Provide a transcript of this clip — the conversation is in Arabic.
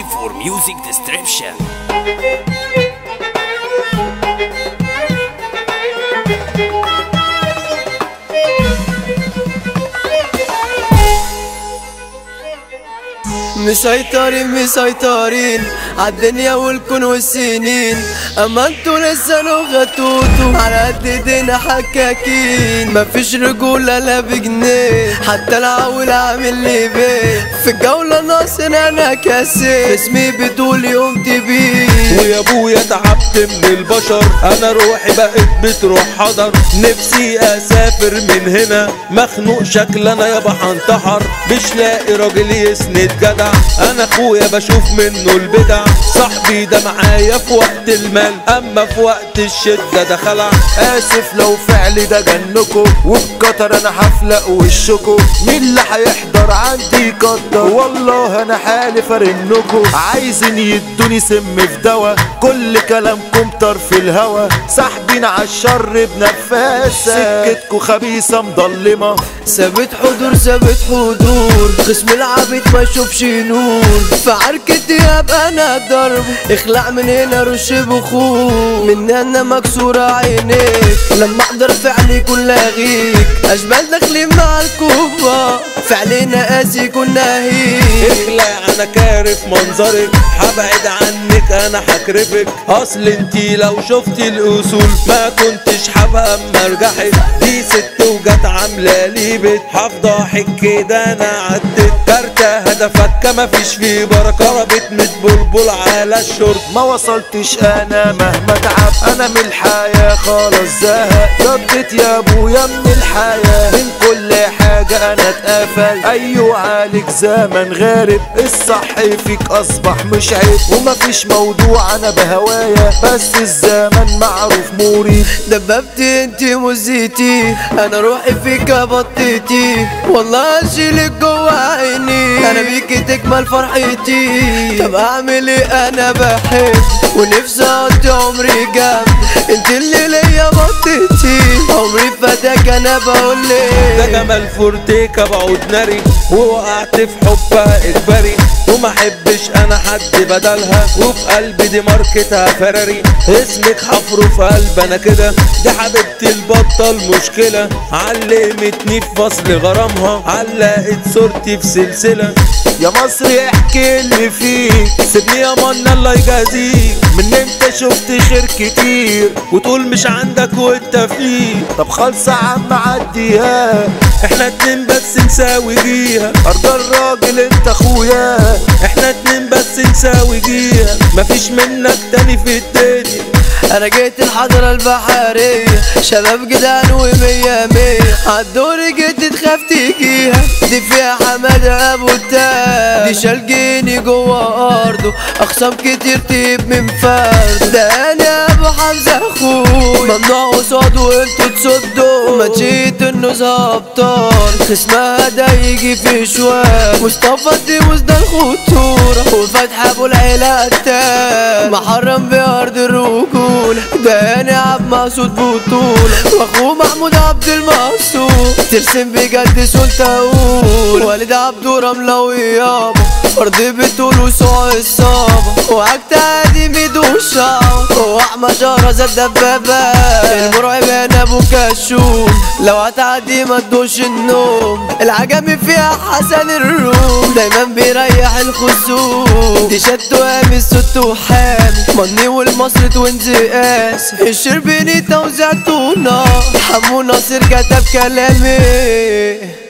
for music description. مسيطرين عالدنيا والكون والسنين، اما انتوا لسه لغتوتوا على قد ايدينا حكاكين. مفيش رجولة لا بجنيه، حتى العول عامل لي بيه. في الجولة ناصر انا كاسر، اسمي بطول يوم تبيه. ويا ابويا تعبت من البشر، انا روحي بقت بتروح حضر. نفسي اسافر من هنا، مخنوق شكل انا يابا هنتحر. مش لاقي راجل يسند جدع، انا اخويا بشوف منه البدع. صاحبي ده معايا في وقت المال، اما في وقت الشدة ده خلع. اسف لو فعلي ده جنكو، وبكتر انا هفلق وشكو. مين اللي هيحضر عندي يقدر، والله انا حالف ارنكو. عايزين يدوني سم في دوا، كل كلامكم طرف الهوا. ساحبين عالشر بنفاسة، سكتكو خبيثة مضلمة. ثابت حضور خصم العبيد ما يشوفش نور. في عركتي ابقى انا ضرب، اخلع من هنا رش بخور. من انا مكسورة عينيك، لما اقدر فعلي كل لاغيك. اشبال داخلين مع الكوبا، فعلينا قاسي كنا هيك. اخلع انا كارف منظرك، هبعد عنك انا هكرفك. اصل انتي لو شفتي الاصول ما كنتش هبقى اما ارجحك. دي ست وجت عامله لي بيت، هفضحك كده انا عدت. كارتة هدفك مفيش فيه بركه، ربت بلبل على الشرب. ما وصلتش انا مهما اتعب، انا من الحياه خلاص زهق. ردت يا ابويا من الحياه، من كل حاجه انا اتقفل. ايوه عليك زمن غارب، الصح فيك اصبح مش عيب. ومفيش موضوع انا بهوايا، بس الزمن معروف مريب. دببتي انتي مزيتي، انا روحي فيك بطيتي. والله اشيلك جوا عيني، انا بيكي تكمل فرحتي. طب اعمل ايه انا بحب، ونفسي اقضي عمري جنب. انت اللي ليا بطيتي، عمري فداك انا بقولك. ده جمال فورتيكا بعود ناري، ووقعت في حبها اجباري. وما احبش انا حد بدلها، وفي قلبي دي ماركتها فراري. اسمك حفره في قلب انا كده، دي حبيبتي البطة المشكلة. علمتني في فصل غرامها، علقت صورتي في سلسلة. يا مصري احكي اللي فيك، سيبني يا من الله يجازيك. من انت شفت خير كتير، وتقول مش عندك وانت فيه. طب خالصة عم عديها، احنا اتنين بس نساوي جيها. ارض الراجل انت اخويا، احنا اتنين بس نساوي جيها. مفيش منك تاني في الدنيا. انا جيت الحضرة البحرية، شباب جدعان ومية مية. عالدور جيت تخاف تيجيها، دي فيها حمادة ابو التاب. دي شالجيني جوا ارضه، اخصام كتير تيب من فرد. ده انا ابو حمزة اخوي، ممنوع قصاده انتوا تصدوا. ما جيت انه ابطال، خصمها ده يجي في شوال. مصطفى الديوز ده الخطورة، وفتح ابو العيلة التاب. محرم بأرض الرجولة، ده انا عبد مقصود بطولة. واخوه محمود عبد المقصود، ترسم بجد سلطاول. والد عبده رملوي يابا، ارض بتقول وسوع الصابة. وعكت عادي ميدو الشعب، واحمد شهرزة الدبابة. المرعب انا ابو كشوم، لو هتعدي ما تدوش النوم. العجمي فيها حسن الروم، دايما بيريح الخصوم. دي شد وامي الست وحامي، مني والمصر توينز قاس. الشربيني توزيع تونة، حمو ناصر كتب كلامي.